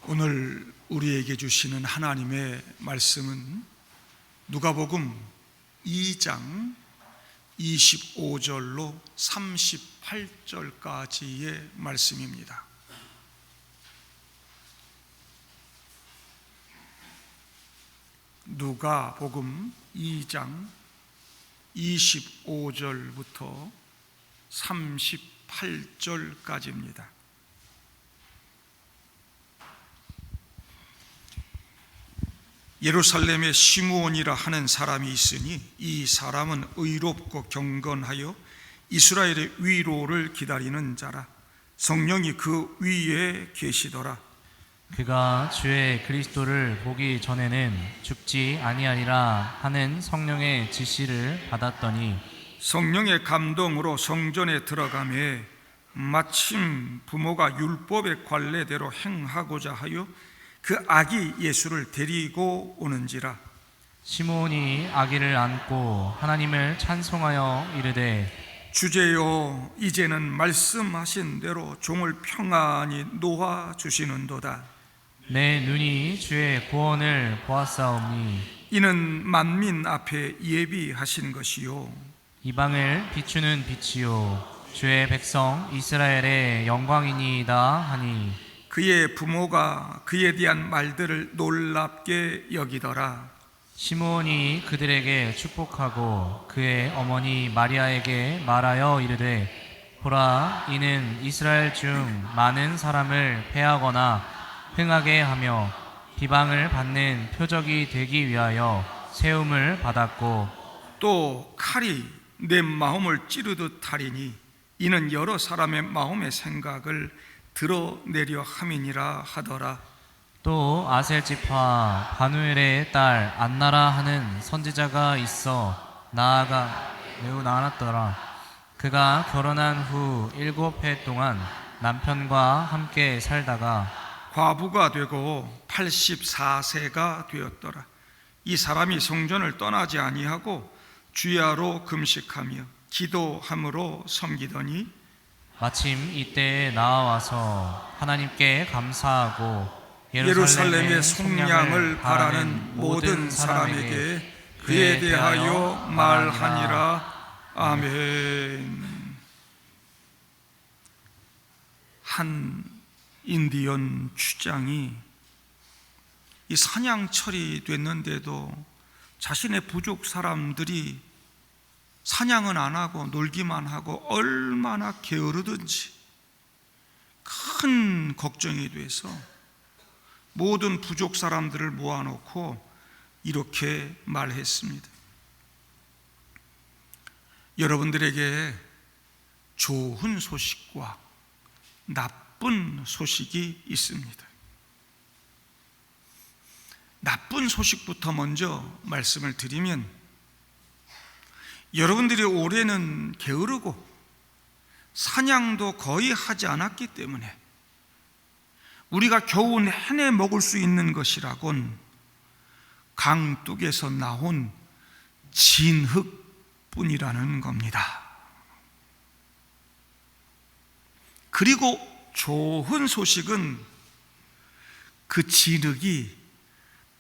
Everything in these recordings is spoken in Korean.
오늘 우리에게 주시는 하나님의 말씀은 누가복음 2장 25절로 38절까지의 말씀입니다. 누가복음 2장 25절부터 38절까지입니다. 예루살렘에 시므온이라 하는 사람이 있으니 이 사람은 의롭고 경건하여 이스라엘의 위로를 기다리는 자라. 성령이 그 위에 계시더라. 그가 주의 그리스도를 보기 전에는 죽지 아니하리라 하는 성령의 지시를 받았더니 성령의 감동으로 성전에 들어가매 마침 부모가 율법의 관례대로 행하고자 하여 그 아기 예수를 데리고 오는지라. 시므온이 아기를 안고 하나님을 찬송하여 이르되 주제여, 이제는 말씀하신 대로 종을 평안히 놓아 주시는도다. 내 눈이 주의 구원을 보았사오니 이는 만민 앞에 예비하신 것이요 이방을 비추는 빛이요 주의 백성 이스라엘의 영광이니이다 하니 그의 부모가 그에 대한 말들을 놀랍게 여기더라. 시므온이 그들에게 축복하고 그의 어머니 마리아에게 말하여 이르되 보라, 이는 이스라엘 중 많은 사람을 패하거나 흥하게 하며 비방을 받는 표적이 되기 위하여 세움을 받았고 또 칼이 내 마음을 찌르듯 하리니 이는 여러 사람의 마음의 생각을 드러내려 함이니라 하더라. 또 아셀 지파 바누엘의 딸 안나라 하는 선지자가 있어 나아가 매우 많았더라. 그가 결혼한 후 7해 동안 남편과 함께 살다가 과부가 되고 84세가 되었더라. 이 사람이 성전을 떠나지 아니하고 주야로 금식하며 기도함으로 섬기더니 마침 이때에 나와서 하나님께 감사하고 예루살렘의 속량을 바라는 모든 사람에게 그에 대하여 말하니라. 아멘. 한 인디언 추장이 이 사냥철이 됐는데도 자신의 부족 사람들이 사냥은 안 하고 놀기만 하고 얼마나 게으르든지 큰 걱정이 돼서 모든 부족 사람들을 모아놓고 이렇게 말했습니다. 여러분들에게 좋은 소식과 나쁜 소식이 있습니다. 나쁜 소식부터 먼저 말씀을 드리면, 여러분들이 올해는 게으르고 사냥도 거의 하지 않았기 때문에 우리가 겨우 해내 먹을 수 있는 것이라곤 강둑에서 나온 진흙뿐이라는 겁니다. 그리고 좋은 소식은 그 진흙이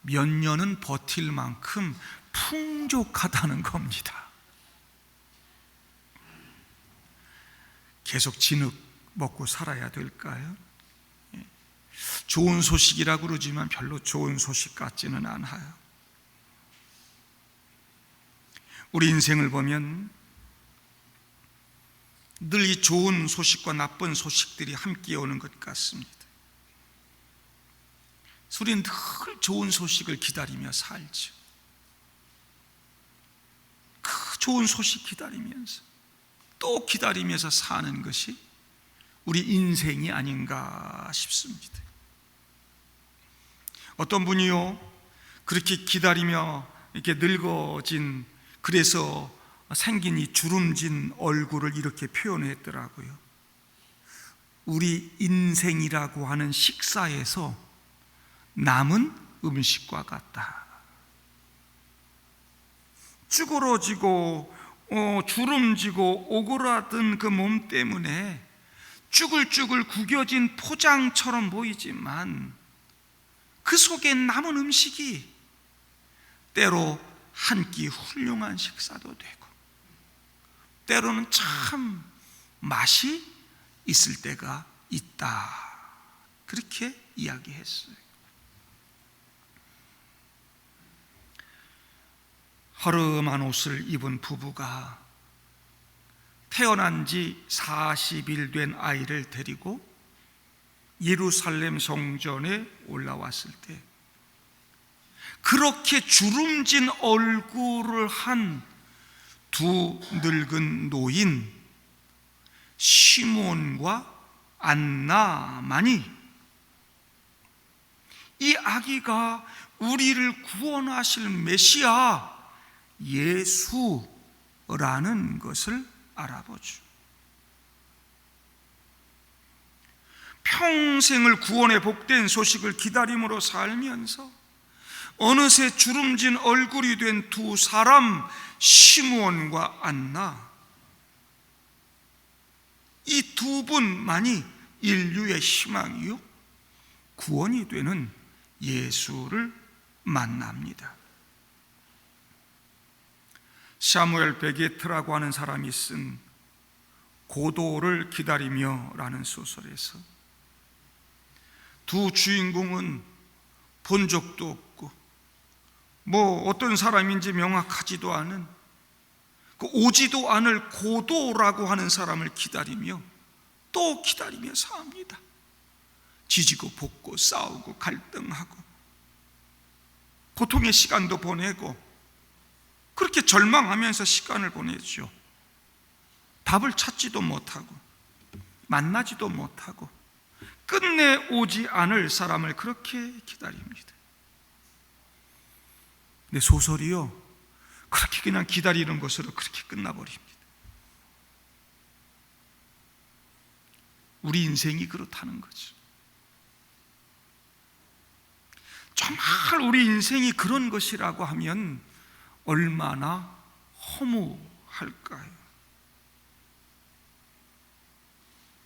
몇 년은 버틸 만큼 풍족하다는 겁니다. 계속 진흙 먹고 살아야 될까요? 좋은 소식이라고 그러지만 별로 좋은 소식 같지는 않아요. 우리 인생을 보면 늘 이 좋은 소식과 나쁜 소식들이 함께 오는 것 같습니다. 우리는 늘 좋은 소식을 기다리며 살죠. 그 좋은 소식 기다리면서 또 기다리면서 사는 것이 우리 인생이 아닌가 싶습니다. 어떤 분이요, 그렇게 기다리며 이렇게 늙어진, 그래서 생긴 이 주름진 얼굴을 이렇게 표현했더라고요. 우리 인생이라고 하는 식사에서 남은 음식과 같다. 쭈그러지고 주름지고 오그라든 그 몸 때문에 쭈글쭈글 구겨진 포장처럼 보이지만 그 속에 남은 음식이 때로 한 끼 훌륭한 식사도 되고, 때로는 참 맛이 있을 때가 있다, 그렇게 이야기했어요. 허름한 옷을 입은 부부가 태어난 지 40일 된 아이를 데리고 예루살렘 성전에 올라왔을 때, 그렇게 주름진 얼굴을 한 두 늙은 노인 시몬과 안나만이 이 아기가 우리를 구원하실 메시아 예수라는 것을 알아보죠. 평생을 구원의 복된 소식을 기다림으로 살면서 어느새 주름진 얼굴이 된 두 사람, 시므온과 안나, 이 두 분만이 인류의 희망이요 구원이 되는 예수를 만납니다. 사무엘 베게트라고 하는 사람이 쓴 고도를 기다리며 라는 소설에서 두 주인공은 본 적도 없고 어떤 사람인지 명확하지도 않은, 오지도 않을 고도라고 하는 사람을 기다리며 또 기다리며 삽니다. 지지고 볶고 싸우고 갈등하고 고통의 시간도 보내고 그렇게 절망하면서 시간을 보내죠. 답을 찾지도 못하고 만나지도 못하고 끝내 오지 않을 사람을 그렇게 기다립니다. 근데 소설이요, 그렇게 그냥 기다리는 것으로 그렇게 끝나버립니다. 우리 인생이 그렇다는 거죠. 정말 우리 인생이 그런 것이라고 하면 얼마나 허무할까요?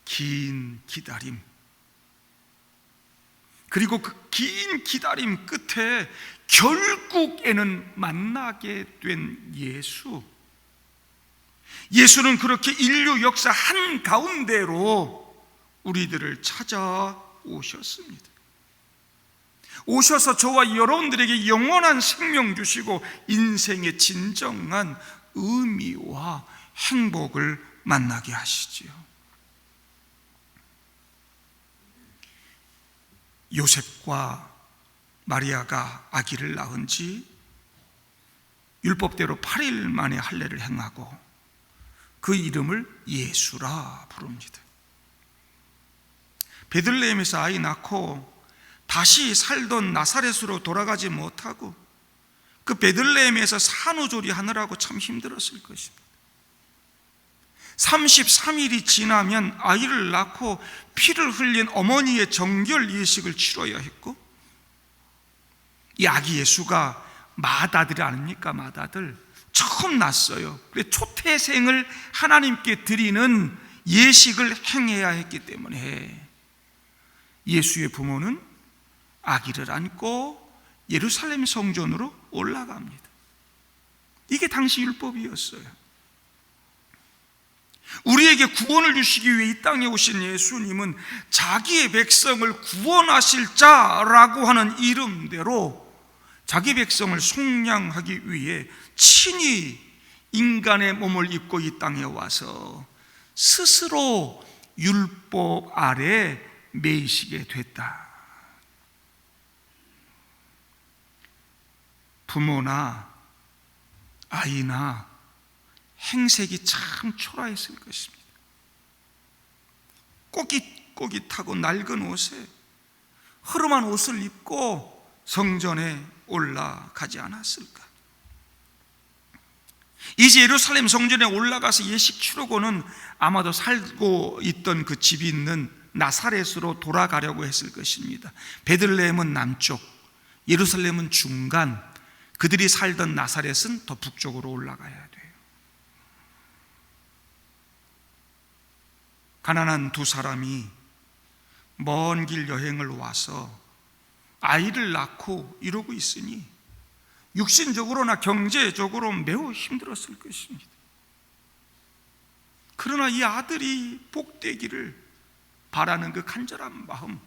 긴 기다림, 그리고 그 긴 기다림 끝에 결국에는 만나게 된 예수는 그렇게 인류 역사 한가운데로 우리들을 찾아오셨습니다. 오셔서 저와 여러분들에게 영원한 생명 주시고 인생의 진정한 의미와 행복을 만나게 하시지요. 요셉과 마리아가 아기를 낳은 지 율법대로 8일 만에 할례를 행하고 그 이름을 예수라 부릅니다. 베들레헴에서 아이 낳고 다시 살던 나사렛으로 돌아가지 못하고 그 베들레헴에서 산후조리 하느라고 참 힘들었을 것입니다. 33일이 지나면 아이를 낳고 피를 흘린 어머니의 정결 예식을 치러야 했고, 이 아기 예수가 맏아들 아닙니까? 맏아들 처음 낳았어요. 그래서 초태생을 하나님께 드리는 예식을 행해야 했기 때문에 예수의 부모는 아기를 안고 예루살렘 성전으로 올라갑니다. 이게 당시 율법이었어요. 우리에게 구원을 주시기 위해 이 땅에 오신 예수님은 자기의 백성을 구원하실 자라고 하는 이름대로 자기 백성을 속량하기 위해 친히 인간의 몸을 입고 이 땅에 와서 스스로 율법 아래 매이시게 됐다. 부모나 아이나 행색이 참 초라했을 것입니다. 꼬깃꼬깃하고 낡은 옷에 허름한 옷을 입고 성전에 올라가지 않았을까? 이제 예루살렘 성전에 올라가서 예식 치르고는 아마도 살고 있던 그 집이 있는 나사렛으로 돌아가려고 했을 것입니다. 베들레헴은 남쪽, 예루살렘은 중간, 그들이 살던 나사렛은 더 북쪽으로 올라가야 돼요. 가난한 두 사람이 먼 길 여행을 와서 아이를 낳고 이러고 있으니 육신적으로나 경제적으로 매우 힘들었을 것입니다. 그러나 이 아들이 복되기를 바라는 그 간절한 마음,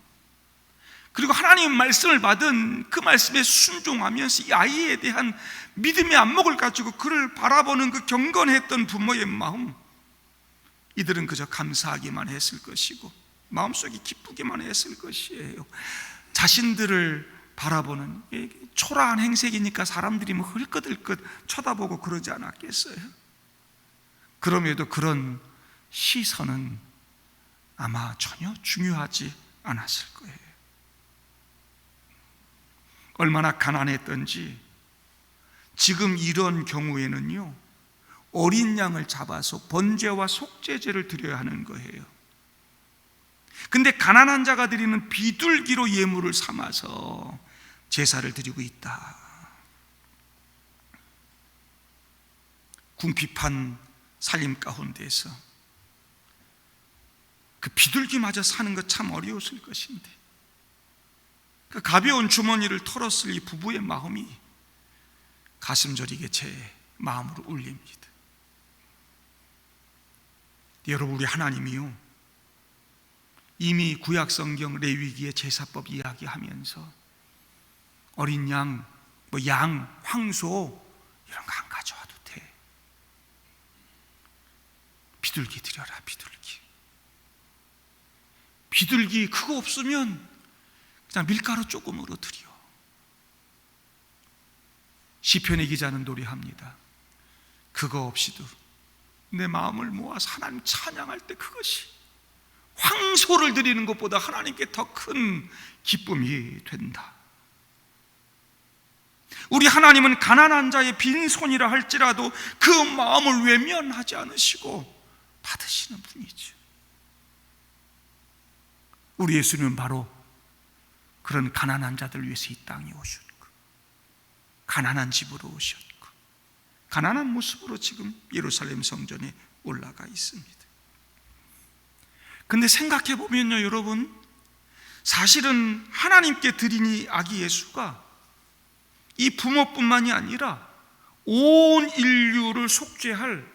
그리고 하나님 말씀을 받은 그 말씀에 순종하면서 이 아이에 대한 믿음의 안목을 가지고 그를 바라보는 그 경건했던 부모의 마음, 이들은 그저 감사하기만 했을 것이고 마음속이 기쁘기만 했을 것이에요. 자신들을 바라보는 초라한 행색이니까 사람들이 뭐 흘끗흘끗 쳐다보고 그러지 않았겠어요? 그럼에도 그런 시선은 아마 전혀 중요하지 않았을 거예요. 얼마나 가난했던지 지금 이런 경우에는요, 어린 양을 잡아서 번제와 속죄제를 드려야 하는 거예요. 근데 가난한 자가 드리는 비둘기로 예물을 삼아서 제사를 드리고 있다. 궁핍한 살림 가운데서 그 비둘기마저 사는 것 참 어려웠을 것인데, 그 가벼운 주머니를 털었을 이 부부의 마음이 가슴 저리게 제 마음으로 울립니다. 여러분, 우리 하나님이요, 이미 구약성경 레위기의 제사법 이야기하면서 어린 양, 양, 황소 이런 거 안 가져와도 돼. 비둘기 드려라, 비둘기. 비둘기 그거 없으면 그냥 밀가루 조금으로 드려. 시편의 기자는 노래합니다. 그거 없이도 내 마음을 모아서 하나님 찬양할 때 그것이 황소를 드리는 것보다 하나님께 더 큰 기쁨이 된다. 우리 하나님은 가난한 자의 빈손이라 할지라도 그 마음을 외면하지 않으시고 받으시는 분이죠. 우리 예수님은 바로 그런 가난한 자들 위해서 이 땅에 오셨고, 가난한 집으로 오셨고, 가난한 모습으로 지금 예루살렘 성전에 올라가 있습니다. 근데 생각해 보면요, 여러분, 사실은 하나님께 드린 이 아기 예수가 이 부모뿐만이 아니라 온 인류를 속죄할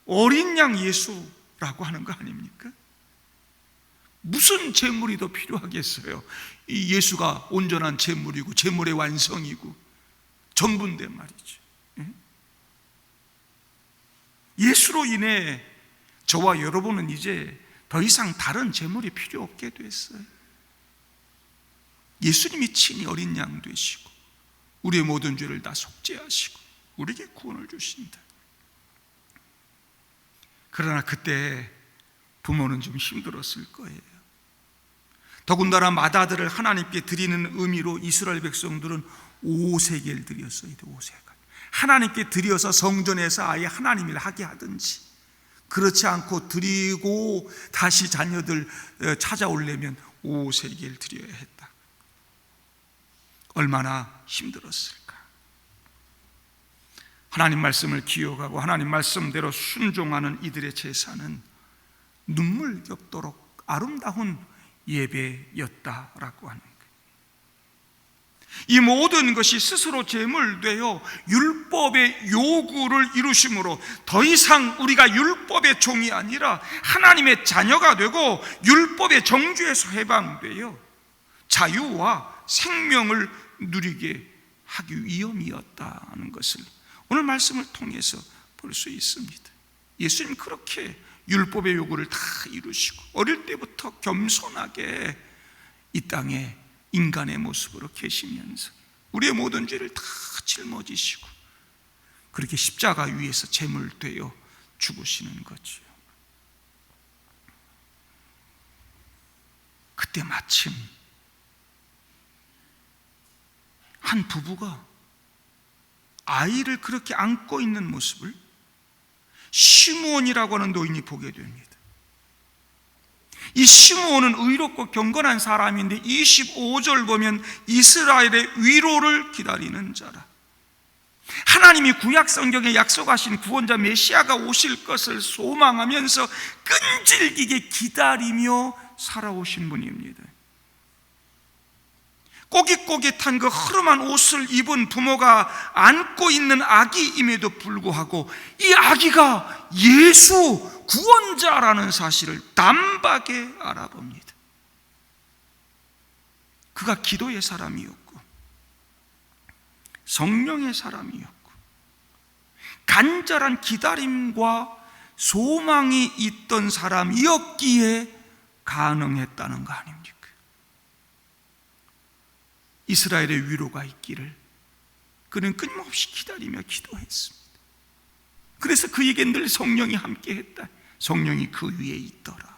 어린 양 예수라고 하는 거 아닙니까? 무슨 제물이 더 필요하겠어요? 이 예수가 온전한 제물이고 제물의 완성이고 전부인데 말이죠. 예수로 인해 저와 여러분은 이제 더 이상 다른 제물이 필요 없게 됐어요. 예수님이 친히 어린 양 되시고 우리의 모든 죄를 다 속죄하시고 우리에게 구원을 주신다. 그러나 그때 부모는 좀 힘들었을 거예요. 더군다나 맏아들을 하나님께 드리는 의미로 이스라엘 백성들은 5세겔 드렸어야 돼. 5세겔. 하나님께 드려서 성전에서 아예 하나님을 하게 하든지, 그렇지 않고 드리고 다시 자녀들 찾아오려면 5세겔 드려야 했다. 얼마나 힘들었을까. 하나님 말씀을 기억하고 하나님 말씀대로 순종하는 이들의 제사는 눈물겹도록 아름다운 예배였다라고 하는 거예요. 이 모든 것이 스스로 제물되어 율법의 요구를 이루심으로 더 이상 우리가 율법의 종이 아니라 하나님의 자녀가 되고 율법의 정죄에서 해방되어 자유와 생명을 누리게 하기 위함이었다는 것을 오늘 말씀을 통해서 볼 수 있습니다. 예수님 그렇게 율법의 요구를 다 이루시고 어릴 때부터 겸손하게 이 땅에 인간의 모습으로 계시면서 우리의 모든 죄를 다 짊어지시고 그렇게 십자가 위에서 제물되어 죽으시는 거죠. 그때 마침 한 부부가 아이를 그렇게 안고 있는 모습을 시므온이라고 하는 노인이 보게 됩니다. 이 시므온은 의롭고 경건한 사람인데 25절 보면 이스라엘의 위로를 기다리는 자라. 하나님이 구약 성경에 약속하신 구원자 메시아가 오실 것을 소망하면서 끈질기게 기다리며 살아오신 분입니다. 꼬깃꼬깃한 그 허름한 옷을 입은 부모가 안고 있는 아기임에도 불구하고 이 아기가 예수 구원자라는 사실을 단박에 알아봅니다. 그가 기도의 사람이었고 성령의 사람이었고 간절한 기다림과 소망이 있던 사람이었기에 가능했다는 거 아닙니까? 이스라엘의 위로가 있기를 그는 끊임없이 기다리며 기도했습니다. 그래서 그에게 늘 성령이 함께했다. 성령이 그 위에 있더라.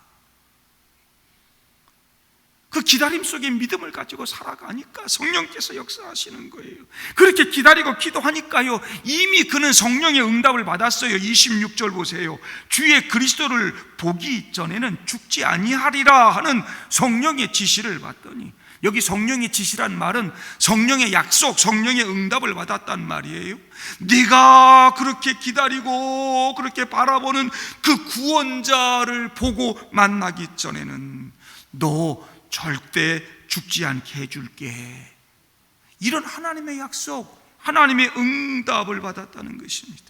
그 기다림 속에 믿음을 가지고 살아가니까 성령께서 역사하시는 거예요. 그렇게 기다리고 기도하니까요, 이미 그는 성령의 응답을 받았어요. 26절 보세요. 주의 그리스도를 보기 전에는 죽지 아니하리라 하는 성령의 지시를 받더니, 여기 성령의 지시란 말은 성령의 약속, 성령의 응답을 받았단 말이에요. 네가 그렇게 기다리고 그렇게 바라보는 그 구원자를 보고 만나기 전에는 너 절대 죽지 않게 해줄게. 이런 하나님의 약속, 하나님의 응답을 받았다는 것입니다.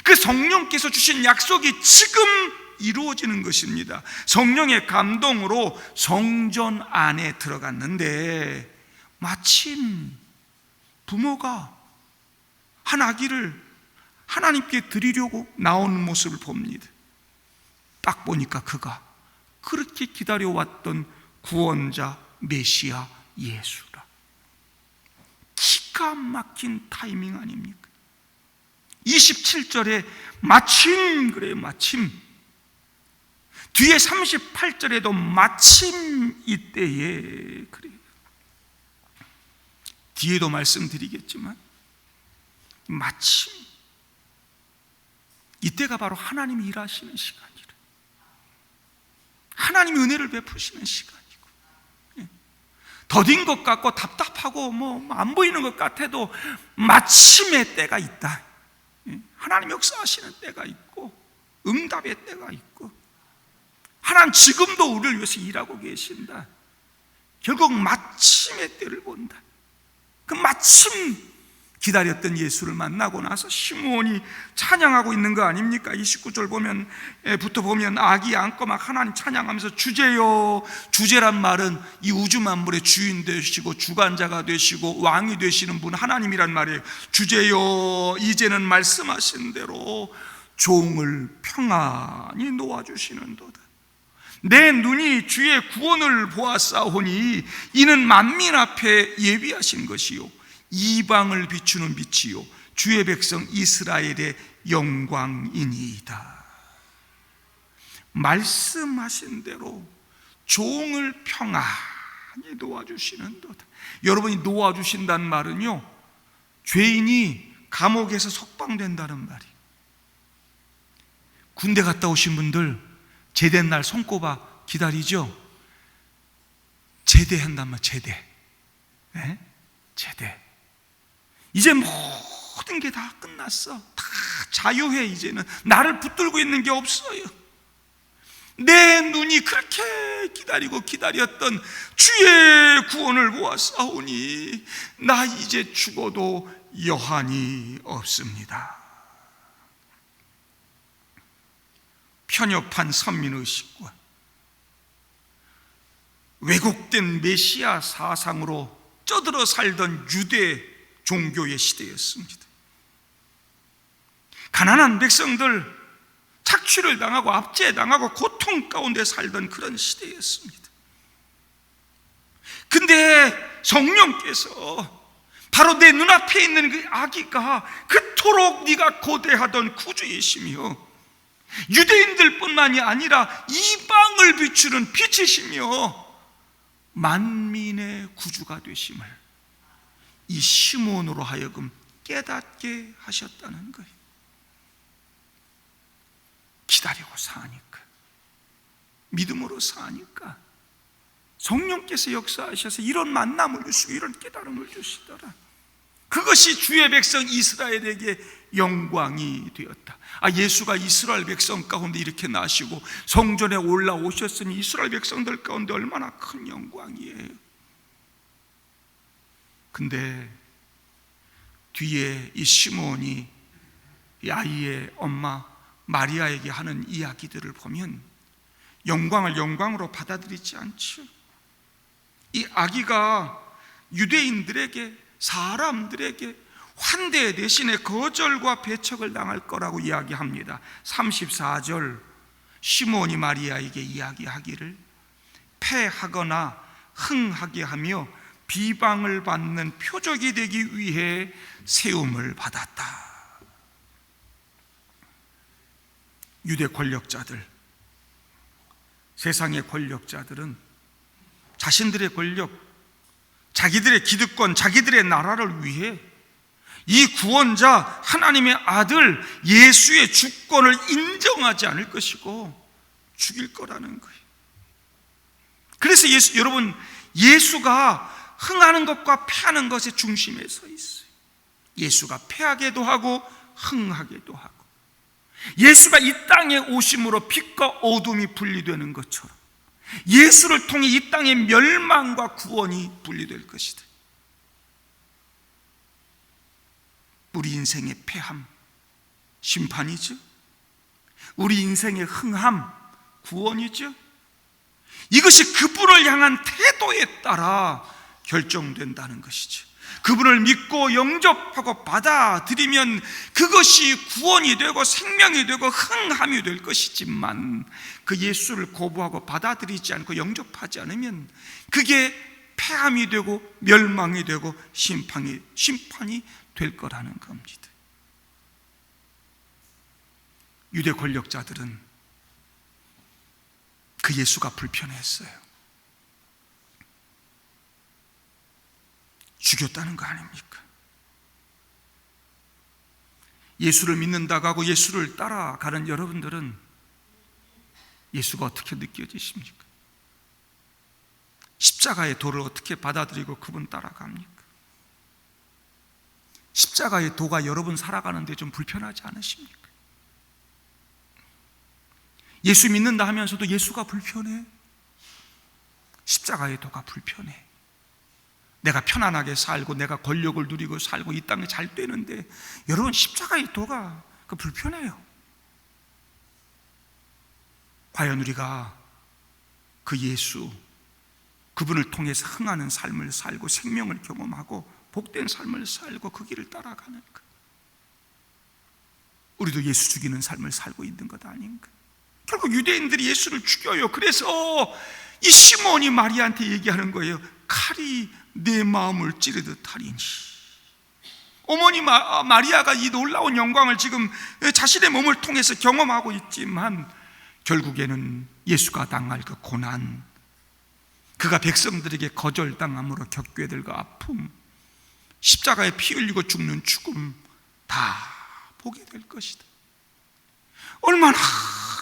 그 성령께서 주신 약속이 지금 이루어지는 것입니다. 성령의 감동으로 성전 안에 들어갔는데 마침 부모가 한 아기를 하나님께 드리려고 나오는 모습을 봅니다. 딱 보니까 그가 그렇게 기다려왔던 구원자 메시아 예수라. 기가 막힌 타이밍 아닙니까? 27절에 마침, 그래요, 마침. 뒤에 38절에도 마침 이때에, 그래요. 뒤에도 말씀드리겠지만 마침 이때가 바로 하나님이 일하시는 시간이라. 하나님이 은혜를 베푸시는 시간이고, 더딘 것 같고 답답하고 안 보이는 것 같아도 마침의 때가 있다. 하나님 역사하시는 때가 있고 응답의 때가 있고, 하나님 지금도 우리를 위해서 일하고 계신다. 결국 마침의 때를 본다. 그 마침 기다렸던 예수를 만나고 나서 시므온이 찬양하고 있는 거 아닙니까? 29절 부터 보면 아기 안고 막 하나님 찬양하면서 주제요. 주제란 말은 이 우주 만물의 주인 되시고 주관자가 되시고 왕이 되시는 분 하나님이란 말이에요. 주제요, 이제는 말씀하신 대로 종을 평안히 놓아주시는도다. 내 눈이 주의 구원을 보았사오니 이는 만민 앞에 예비하신 것이요 이방을 비추는 빛이요 주의 백성 이스라엘의 영광이니이다. 말씀하신 대로 종을 평안히 놓아주시는도다. 여러분이 놓아주신다는 말은요, 죄인이 감옥에서 석방된다는 말이에요. 군대 갔다 오신 분들 제대 날 손꼽아 기다리죠? 제대한단 말, 제대. 네? 제대. 이제 모든 게 다 끝났어. 다 자유해. 이제는 나를 붙들고 있는 게 없어요. 내 눈이 그렇게 기다리고 기다렸던 주의 구원을 보았사오니 나 이제 죽어도 여한이 없습니다. 편협한 선민의식과 왜곡된 메시아 사상으로 쩌들어 살던 유대 종교의 시대였습니다. 가난한 백성들 착취를 당하고 압제당하고 고통 가운데 살던 그런 시대였습니다. 근데 성령께서 바로 내 눈앞에 있는 그 아기가 그토록 네가 고대하던 구주이시며 유대인들 뿐만이 아니라 이방을 비추는 빛이시며 만민의 구주가 되심을 이 시므온으로 하여금 깨닫게 하셨다는 거예요. 기다리고 사니까, 믿음으로 사니까 성령께서 역사하셔서 이런 만남을 주시고 이런 깨달음을 주시더라. 그것이 주의 백성 이스라엘에게 영광이 되었다. 예수가 이스라엘 백성 가운데 이렇게 나시고 성전에 올라오셨으니 이스라엘 백성들 가운데 얼마나 큰 영광이에요. 근데 뒤에 이 시몬이 이 아이의 엄마 마리아에게 하는 이야기들을 보면 영광을 영광으로 받아들이지 않죠. 이 아기가 유대인들에게, 사람들에게 환대 대신에 거절과 배척을 당할 거라고 이야기합니다. 34절, 시몬이 마리아에게 이야기하기를 패하거나 흥하게 하며 비방을 받는 표적이 되기 위해 세움을 받았다. 유대 권력자들, 세상의 권력자들은 자신들의 권력, 자기들의 기득권, 자기들의 나라를 위해 이 구원자 하나님의 아들 예수의 주권을 인정하지 않을 것이고 죽일 거라는 거예요. 그래서 여러분, 예수가 흥하는 것과 패하는 것의 중심에 서 있어요. 예수가 패하게도 하고 흥하게도 하고, 예수가 이 땅에 오심으로 빛과 어둠이 분리되는 것처럼 예수를 통해 이 땅의 멸망과 구원이 분리될 것이다. 우리 인생의 패함, 심판이죠. 우리 인생의 흥함, 구원이죠. 이것이 그분을 향한 태도에 따라 결정된다는 것이죠. 그분을 믿고 영접하고 받아들이면 그것이 구원이 되고 생명이 되고 흥함이 될 것이지만, 그 예수를 거부하고 받아들이지 않고 영접하지 않으면 그게 패함이 되고 멸망이 되고 심판이 될 거라는 겁니다. 유대 권력자들은 그 예수가 불편했어요. 죽였다는 거 아닙니까? 예수를 믿는다고 하고 예수를 따라가는 여러분들은 예수가 어떻게 느껴지십니까? 십자가의 도를 어떻게 받아들이고 그분 따라갑니까? 십자가의 도가 여러분 살아가는데 좀 불편하지 않으십니까? 예수 믿는다 하면서도 예수가 불편해. 십자가의 도가 불편해. 내가 편안하게 살고 내가 권력을 누리고 살고 이 땅에 잘 되는데 여러분, 십자가의 도가 불편해요. 과연 우리가 그 예수, 그분을 통해서 흥하는 삶을 살고 생명을 경험하고 복된 삶을 살고 그 길을 따라가는가? 우리도 예수 죽이는 삶을 살고 있는 것 아닌가? 결국 유대인들이 예수를 죽여요. 그래서 이 시몬이 마리아한테 얘기하는 거예요. 칼이 내 마음을 찌르듯 하리니. 어머니 마리아가 이 놀라운 영광을 지금 자신의 몸을 통해서 경험하고 있지만 결국에는 예수가 당할 그 고난, 그가 백성들에게 거절당함으로 겪게 될 그 아픔, 십자가에 피 흘리고 죽는 죽음 다 보게 될 것이다. 얼마나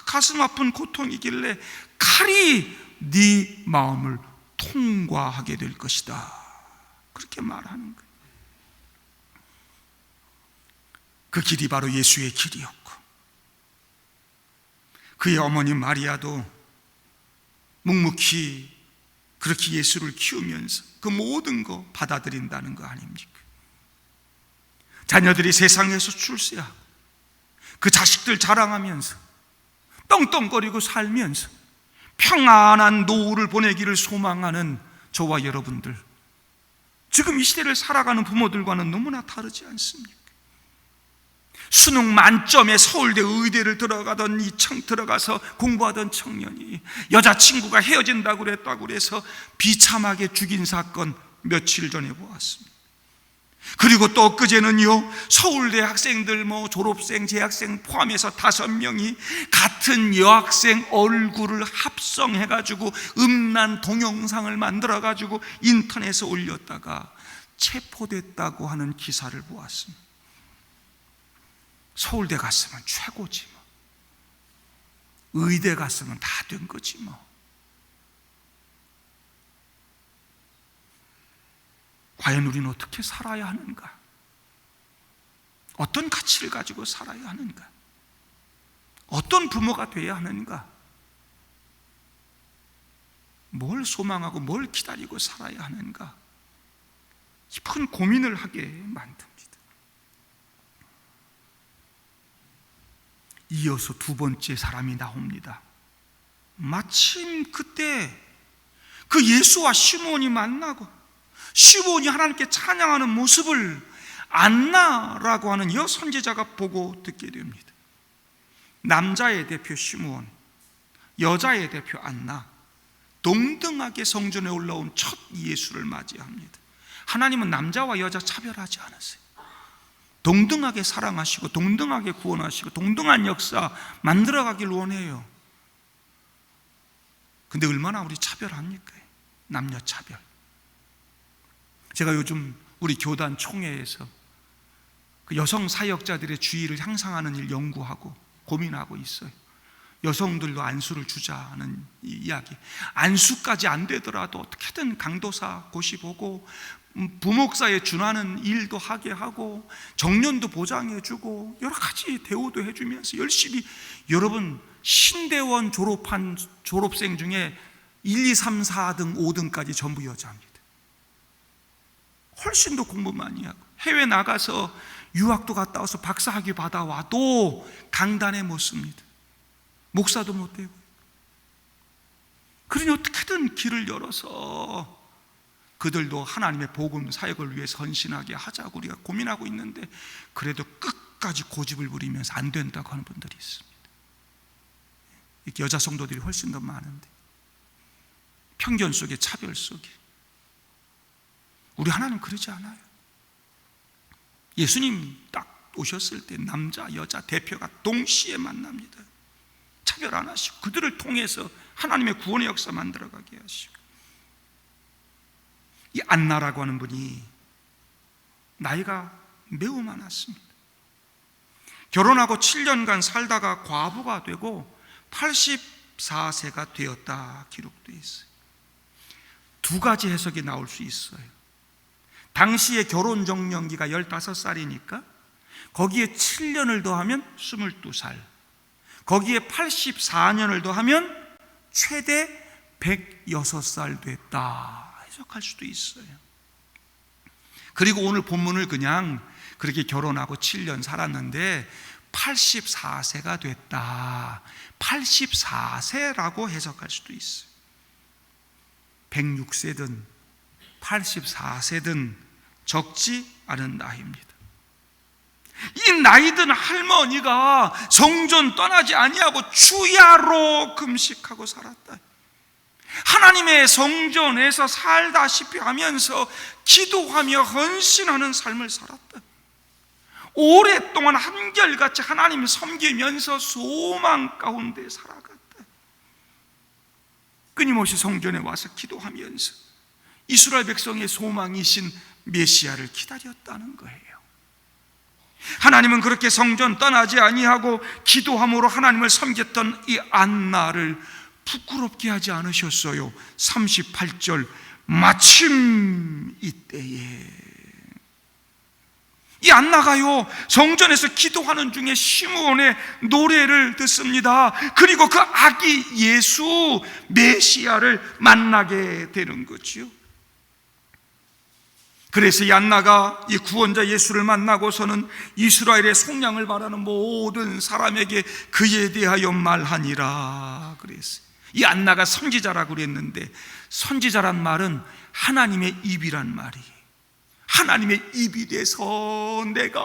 가슴 아픈 고통이길래 칼이 네 마음을 통과하게 될 것이다, 그렇게 말하는 거예요. 그 길이 바로 예수의 길이었고, 그의 어머니 마리아도 묵묵히 그렇게 예수를 키우면서 그 모든 거 받아들인다는 거 아닙니까? 자녀들이 세상에서 출세하고 그 자식들 자랑하면서 떵떵거리고 살면서 평안한 노후를 보내기를 소망하는 저와 여러분들, 지금 이 시대를 살아가는 부모들과는 너무나 다르지 않습니까? 수능 만점에 서울대 의대를 들어가서 공부하던 청년이 여자친구가 헤어진다고 그래서 비참하게 죽인 사건 며칠 전에 보았습니다. 그리고 또 엊그제는요, 서울대 학생들 졸업생, 재학생 포함해서 5명이 같은 여학생 얼굴을 합성해가지고 음란 동영상을 만들어가지고 인터넷에 올렸다가 체포됐다고 하는 기사를 보았습니다. 서울대 갔으면 최고지 의대 갔으면 다 된 거지 과연 우리는 어떻게 살아야 하는가? 어떤 가치를 가지고 살아야 하는가? 어떤 부모가 되어야 하는가? 뭘 소망하고 뭘 기다리고 살아야 하는가? 깊은 고민을 하게 만듭니다. 이어서 두 번째 사람이 나옵니다. 마침 그때 그 예수와 시몬이 만나고 시몬이 하나님께 찬양하는 모습을 안나라고 하는 여 선지자가 보고 듣게 됩니다. 남자의 대표 시몬, 여자의 대표 안나, 동등하게 성전에 올라온 첫 예수를 맞이합니다. 하나님은 남자와 여자 차별하지 않으세요. 동등하게 사랑하시고 동등하게 구원하시고 동등한 역사 만들어가길 원해요. 근데 얼마나 우리 차별합니까? 남녀 차별. 제가 요즘 우리 교단 총회에서 그 여성 사역자들의 주의를 향상하는 일 연구하고 고민하고 있어요. 여성들도 안수를 주자는 이야기. 안수까지 안 되더라도 어떻게든 강도사 고시 보고 부목사에 준하는 일도 하게 하고 정년도 보장해주고 여러 가지 대우도 해주면서 열심히, 여러분 신대원 졸업한 졸업생 중에 1, 2, 3, 4등, 5등까지 전부 여자입니다. 훨씬 더 공부 많이 하고 해외 나가서 유학도 갔다 와서 박사학위 받아와도 강단에 못 씁니다. 목사도 못 되고. 그러니 어떻게든 길을 열어서 그들도 하나님의 복음 사역을 위해 헌신하게 하자고 우리가 고민하고 있는데, 그래도 끝까지 고집을 부리면서 안 된다고 하는 분들이 있습니다. 이렇게 여자 성도들이 훨씬 더 많은데, 편견 속에, 차별 속에. 우리 하나님 그러지 않아요. 예수님 딱 오셨을 때 남자 여자 대표가 동시에 만납니다. 차별 안 하시고 그들을 통해서 하나님의 구원의 역사 만들어가게 하시고. 이 안나라고 하는 분이 나이가 매우 많았습니다. 결혼하고 7년간 살다가 과부가 되고 84세가 되었다 기록되어 있어요. 두 가지 해석이 나올 수 있어요. 당시의 결혼 정년기가 15살이니까 거기에 7년을 더하면 22살, 거기에 84년을 더하면 최대 106살 됐다 해석할 수도 있어요. 그리고 오늘 본문을 그냥 그렇게 결혼하고 7년 살았는데 84세가 됐다, 84세라고 해석할 수도 있어요. 106세든 84세든 적지 않은 나이입니다. 이 나이든 할머니가 성전 떠나지 아니하고 주야로 금식하고 살았다. 하나님의 성전에서 살다시피 하면서 기도하며 헌신하는 삶을 살았다. 오랫동안 한결같이 하나님 섬기면서 소망 가운데 살아갔다. 끊임없이 성전에 와서 기도하면서 이스라엘 백성의 소망이신 메시아를 기다렸다는 거예요. 하나님은 그렇게 성전 떠나지 아니하고 기도함으로 하나님을 섬겼던 이 안나를 부끄럽게 하지 않으셨어요. 38절, 마침 이때에 이 안나가요 성전에서 기도하는 중에 시므온의 노래를 듣습니다. 그리고 그 아기 예수 메시아를 만나게 되는 거지요. 그래서 이 안나가 이 구원자 예수를 만나고서는 이스라엘의 속량을 바라는 모든 사람에게 그에 대하여 말하니라 그랬어요. 이 안나가 선지자라고 그랬는데, 선지자란 말은 하나님의 입이란 말이에요. 하나님의 입이 돼서 내가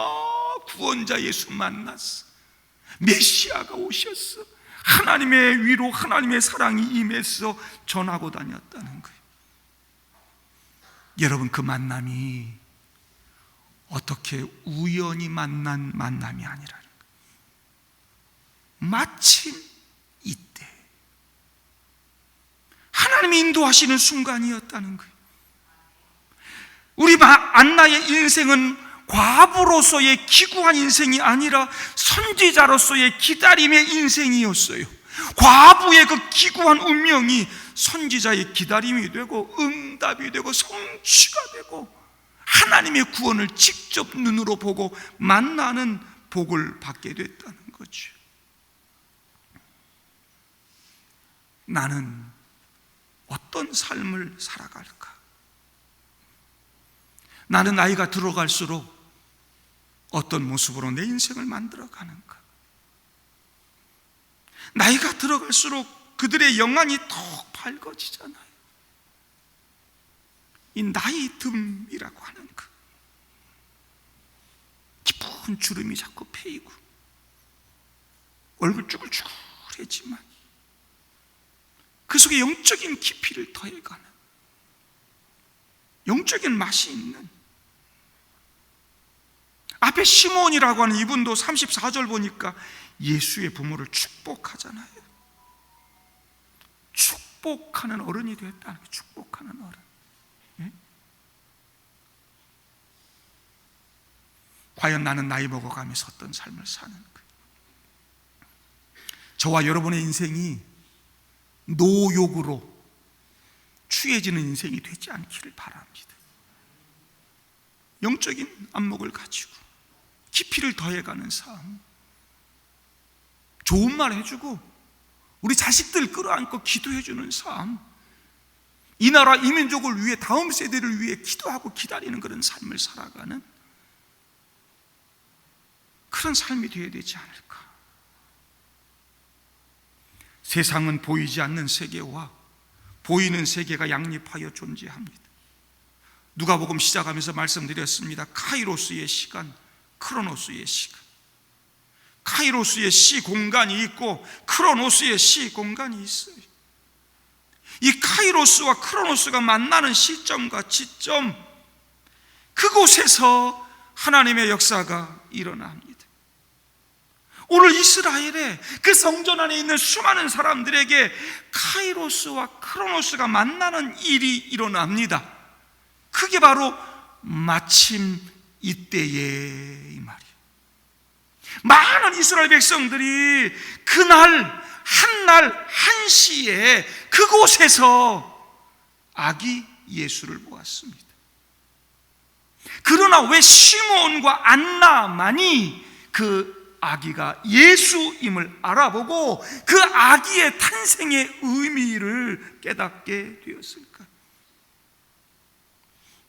구원자 예수 만났어, 메시아가 오셨어, 하나님의 위로 하나님의 사랑이 임해서 전하고 다녔다는 거예요. 여러분, 그 만남이 어떻게 우연히 만난 만남이 아니라는 거예요. 마침 이때 하나님이 인도하시는 순간이었다는 거예요. 우리 안나의 인생은 과부로서의 기구한 인생이 아니라 선지자로서의 기다림의 인생이었어요. 과부의 그 기구한 운명이 선지자의 기다림이 되고 응답이 되고 성취가 되고 하나님의 구원을 직접 눈으로 보고 만나는 복을 받게 됐다는 거죠. 나는 어떤 삶을 살아갈까? 나는 나이가 들어갈수록 어떤 모습으로 내 인생을 만들어가는가? 나이가 들어갈수록 그들의 영안이 더욱 밝아지잖아요. 이 나이 듦이라고 하는 그 깊은 주름이 자꾸 패이고 얼굴 쭈글쭈글해지만 그 속에 영적인 깊이를 더해가는, 영적인 맛이 있는, 앞에 시몬이라고 하는 이분도 34절 보니까 예수의 부모를 축복하잖아요. 축복하는 어른이 됐다는 게, 축복하는 어른. 예? 과연 나는 나이 먹어가면서 어떤 삶을 사는가? 저와 여러분의 인생이 노욕으로 추해지는 인생이 되지 않기를 바랍니다. 영적인 안목을 가지고 깊이를 더해가는 삶, 좋은 말 해주고 우리 자식들 끌어안고 기도해주는 삶, 이 나라 이 민족을 위해, 다음 세대를 위해 기도하고 기다리는 그런 삶을 살아가는 그런 삶이 되어야 되지 않을까. 세상은 보이지 않는 세계와 보이는 세계가 양립하여 존재합니다. 누가복음 시작하면서 말씀드렸습니다. 카이로스의 시간, 크로노스의 시간. 카이로스의 시 공간이 있고 크로노스의 시 공간이 있어요. 이 카이로스와 크로노스가 만나는 시점과 지점, 그곳에서 하나님의 역사가 일어납니다. 오늘 이스라엘의 그 성전 안에 있는 수많은 사람들에게 카이로스와 크로노스가 만나는 일이 일어납니다. 그게 바로 마침 이때에, 이 말이에요. 많은 이스라엘 백성들이 그날 한날 한시에 그곳에서 아기 예수를 보았습니다. 그러나 왜 시몬과 안나만이 그 아기가 예수임을 알아보고 그 아기의 탄생의 의미를 깨닫게 되었을까?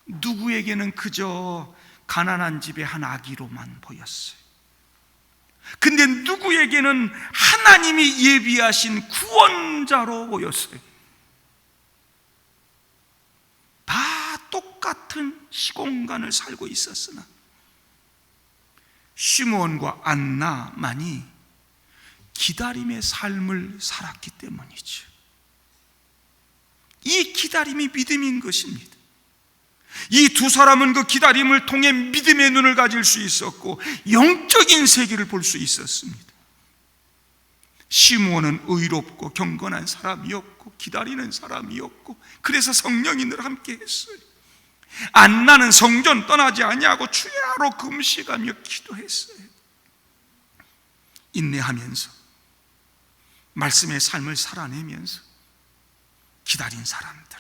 누구에게는 그저 가난한 집의 한 아기로만 보였어요. 근데 누구에게는 하나님이 예비하신 구원자로 보였어요. 다 똑같은 시공간을 살고 있었으나 시몬과 안나만이 기다림의 삶을 살았기 때문이죠. 이 기다림이 믿음인 것입니다. 이 두 사람은 그 기다림을 통해 믿음의 눈을 가질 수 있었고 영적인 세계를 볼 수 있었습니다. 시몬은 의롭고 경건한 사람이었고 기다리는 사람이었고 그래서 성령이 늘 함께 했어요. 안나는 성전 떠나지 아니하고 주야로 금식하며 기도했어요. 인내하면서 말씀의 삶을 살아내면서 기다린 사람들,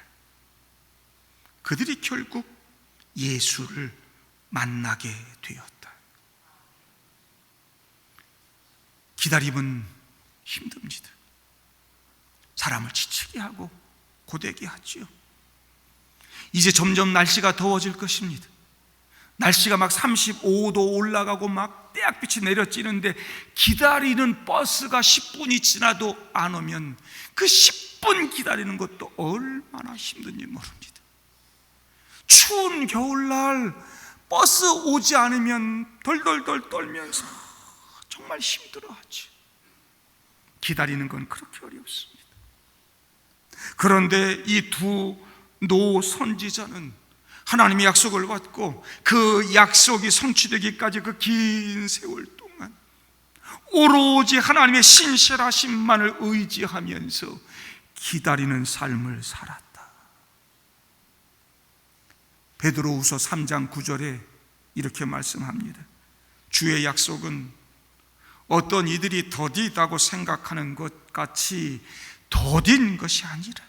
그들이 결국 예수를 만나게 되었다. 기다림은 힘듭니다. 사람을 지치게 하고 고되게 하지요. 이제 점점 날씨가 더워질 것입니다. 날씨가 막 35도 올라가고 막 떼약빛이 내려지는데 기다리는 버스가 10분이 지나도 안 오면 그 10분 기다리는 것도 얼마나 힘든지 모릅니다. 추운 겨울날 버스 오지 않으면 덜덜덜 떨면서 정말 힘들어하지. 기다리는 건 그렇게 어렵습니다. 그런데 이 두 노 선지자는 하나님의 약속을 받고 그 약속이 성취되기까지 그 긴 세월 동안 오로지 하나님의 신실하심만을 의지하면서 기다리는 삶을 살았다. 베드로후서 3장 9절에 이렇게 말씀합니다. 주의 약속은 어떤 이들이 더디다고 생각하는 것 같이 더딘 것이 아니라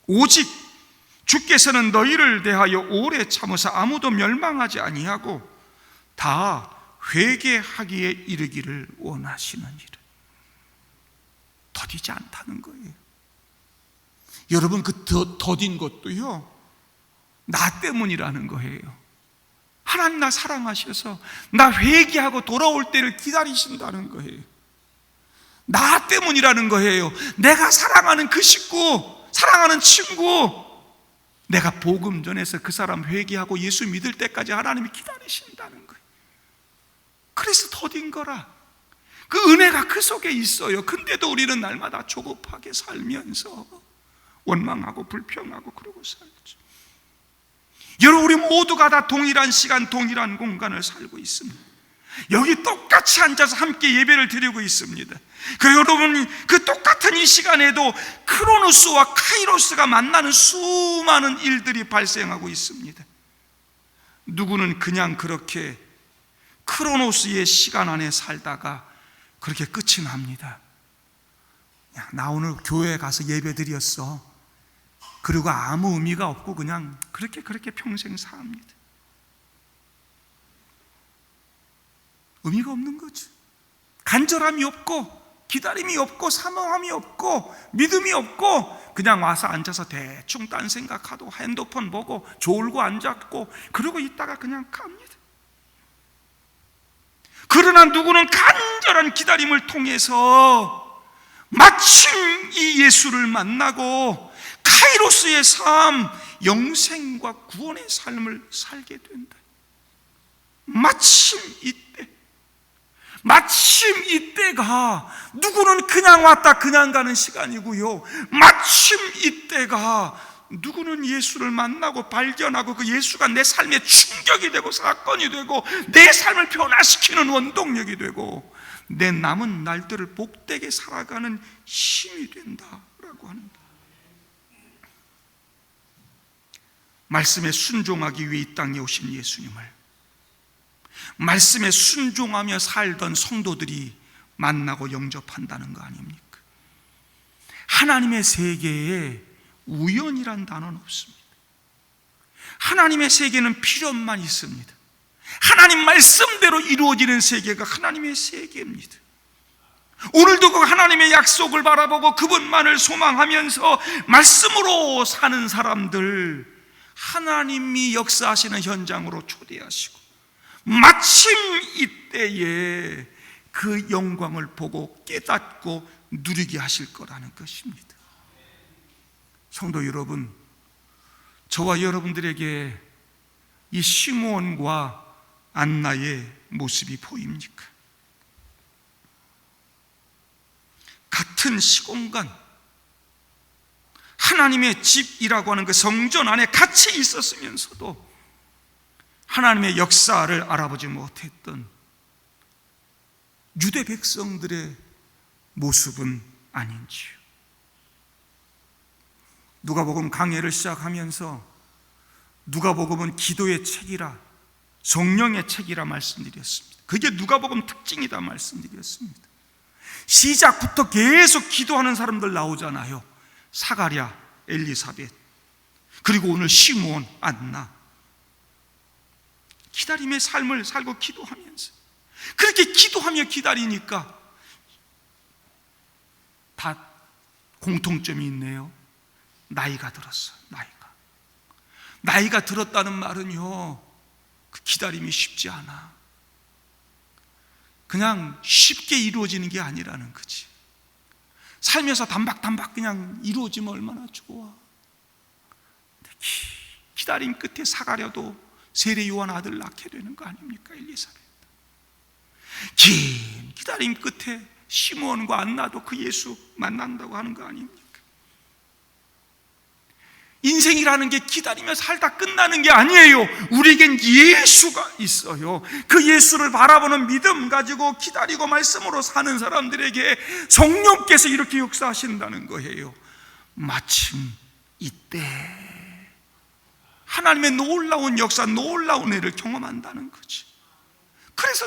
오직 주께서는 너희를 대하여 오래 참으사 아무도 멸망하지 아니하고 다 회개하기에 이르기를 원하시느니라. 더디지 않다는 거예요. 여러분, 그 더딘 것도요, 나 때문이라는 거예요. 하나님 나 사랑하셔서 나 회개하고 돌아올 때를 기다리신다는 거예요. 나 때문이라는 거예요. 내가 사랑하는 그 식구, 사랑하는 친구, 내가 복음 전해서 그 사람 회개하고 예수 믿을 때까지 하나님이 기다리신다는 거예요. 그래서 더딘 거라. 그 은혜가 그 속에 있어요. 근데도 우리는 날마다 조급하게 살면서 원망하고 불평하고 그러고 살죠. 여러분, 우리 모두가 다 동일한 시간, 동일한 공간을 살고 있습니다. 여기 똑같이 앉아서 함께 예배를 드리고 있습니다. 여러분, 그 똑같은 이 시간에도 크로노스와 카이로스가 만나는 수많은 일들이 발생하고 있습니다. 누구는 그냥 그렇게 크로노스의 시간 안에 살다가 그렇게 끝이 납니다. 야, 나 오늘 교회에 가서 예배 드렸어. 그리고 아무 의미가 없고 그냥 그렇게 평생 삽니다. 의미가 없는 거죠. 간절함이 없고 기다림이 없고 사모함이 없고 믿음이 없고 그냥 와서 앉아서 대충 딴 생각하고 핸드폰 보고 졸고 앉았고 그러고 있다가 그냥 갑니다. 그러나 누구는 간절한 기다림을 통해서 마침 이 예수를 만나고 카이로스의 삶, 영생과 구원의 삶을 살게 된다. 마침 이때가 누구는 그냥 왔다 그냥 가는 시간이고요, 마침 이때가 누구는 예수를 만나고 발견하고 그 예수가 내 삶에 충격이 되고 사건이 되고 내 삶을 변화시키는 원동력이 되고 내 남은 날들을 복되게 살아가는 힘이 된다라고 합니다. 말씀에 순종하기 위해 이 땅에 오신 예수님을 말씀에 순종하며 살던 성도들이 만나고 영접한다는 거 아닙니까? 하나님의 세계에 우연이란 단어는 없습니다. 하나님의 세계는 필요만 있습니다. 하나님 말씀대로 이루어지는 세계가 하나님의 세계입니다. 오늘도 그 하나님의 약속을 바라보고 그분만을 소망하면서 말씀으로 사는 사람들, 하나님이 역사하시는 현장으로 초대하시고 마침 이때에 그 영광을 보고 깨닫고 누리게 하실 거라는 것입니다. 성도 여러분, 저와 여러분들에게 이 시므온과 안나의 모습이 보입니까? 같은 시공간, 하나님의 집이라고 하는 그 성전 안에 같이 있었으면서도 하나님의 역사를 알아보지 못했던 유대 백성들의 모습은 아닌지요. 누가복음 강해를 시작하면서 누가복음은 기도의 책이라, 성령의 책이라 말씀드렸습니다. 그게 누가복음 특징이다 말씀드렸습니다. 시작부터 계속 기도하는 사람들 나오잖아요. 사가랴, 엘리사벳, 그리고 오늘 시므온, 안나. 기다림의 삶을 살고 기도하면서 그렇게 기도하며 기다리니까 다 공통점이 있네요. 나이가 들었어. 나이가 들었다는 말은요, 그 기다림이 쉽지 않아. 그냥 쉽게 이루어지는 게 아니라는 거지. 살면서 단박단박 그냥 이루어지면 얼마나 좋아. 기다림 끝에 사가랴도 세례 요한 아들 낳게 되는 거 아닙니까? 엘리사벳. 긴 기다림 끝에 시므온과 안나도 그 예수 만난다고 하는 거 아닙니까? 인생이라는 게 기다리며 살다 끝나는 게 아니에요. 우리에겐 예수가 있어요. 그 예수를 바라보는 믿음 가지고 기다리고 말씀으로 사는 사람들에게 성령께서 이렇게 역사하신다는 거예요. 마침 이때 하나님의 놀라운 역사, 놀라운 애를 경험한다는 거지. 그래서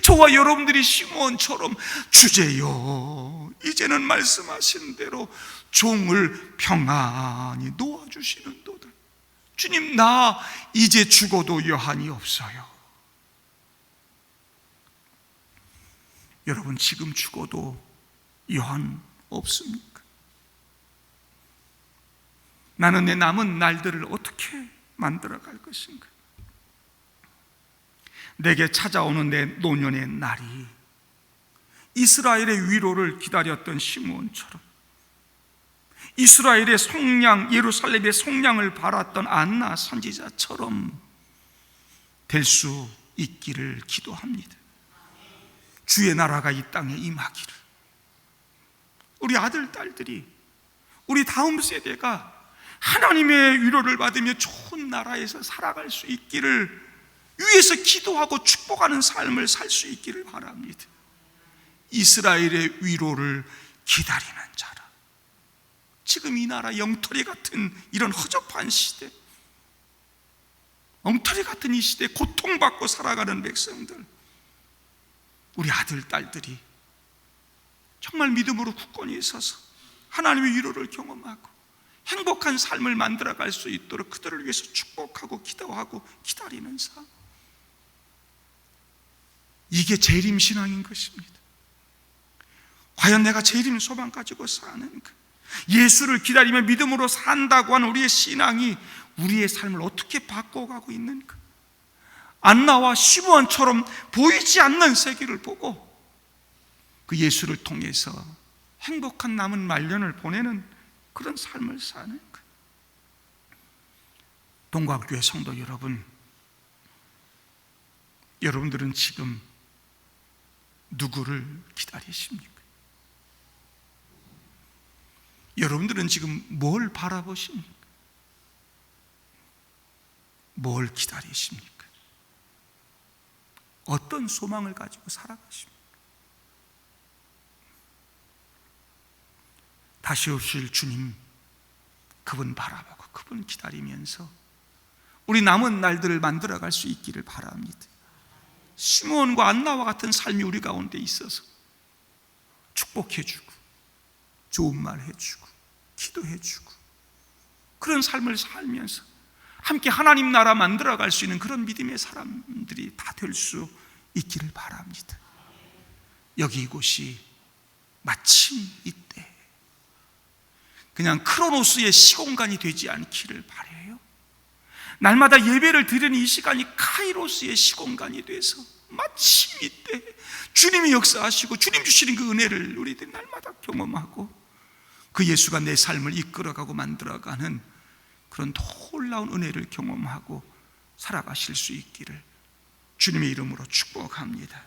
저와 여러분들이 시므온처럼 주제여, 이제는 말씀하신 대로 종을 평안히 놓아주시는도다. 주님, 나 이제 죽어도 여한이 없어요. 여러분, 지금 죽어도 여한 없습니까? 나는 내 남은 날들을 어떻게 만들어갈 것인가? 내게 찾아오는 내 노년의 날이 이스라엘의 위로를 기다렸던 시므온처럼, 이스라엘의 속량, 예루살렘의 속량을 바랐던 안나 선지자처럼 될 수 있기를 기도합니다. 주의 나라가 이 땅에 임하기를, 우리 아들, 딸들이, 우리 다음 세대가 하나님의 위로를 받으며 좋은 나라에서 살아갈 수 있기를 위해서 기도하고 축복하는 삶을 살 수 있기를 바랍니다. 이스라엘의 위로를 기다리는 자라. 지금 이 나라 영토리 같은 이런 허접한 시대, 엉터리 같은 이 시대에 고통받고 살아가는 백성들, 우리 아들, 딸들이 정말 믿음으로 굳건히 서서 하나님의 위로를 경험하고 행복한 삶을 만들어갈 수 있도록 그들을 위해서 축복하고 기도하고 기다리는 삶, 이게 재림신앙인 것입니다. 과연 내가 재림 소망 가지고 사는가? 예수를 기다리며 믿음으로 산다고 하는 우리의 신앙이 우리의 삶을 어떻게 바꿔가고 있는가? 안나와 시므온처럼 보이지 않는 세계를 보고 그 예수를 통해서 행복한 남은 말년을 보내는 그런 삶을 사는 것. 동각교회 성도 여러분, 여러분들은 지금 누구를 기다리십니까? 여러분들은 지금 뭘 바라보십니까? 뭘 기다리십니까? 어떤 소망을 가지고 살아가십니까? 다시 오실 주님, 그분 바라보고 그분 기다리면서 우리 남은 날들을 만들어갈 수 있기를 바랍니다. 시므온과 안나와 같은 삶이 우리 가운데 있어서 축복해주고 좋은 말 해주고 기도해주고 그런 삶을 살면서 함께 하나님 나라 만들어갈 수 있는 그런 믿음의 사람들이 다 될 수 있기를 바랍니다. 여기 이곳이 마침 이때 그냥 크로노스의 시공간이 되지 않기를 바라요. 날마다 예배를 드리는 이 시간이 카이로스의 시공간이 돼서 마침 이때 주님이 역사하시고 주님 주시는 그 은혜를 우리들이 날마다 경험하고 그 예수가 내 삶을 이끌어가고 만들어가는 그런 놀라운 은혜를 경험하고 살아가실 수 있기를 주님의 이름으로 축복합니다.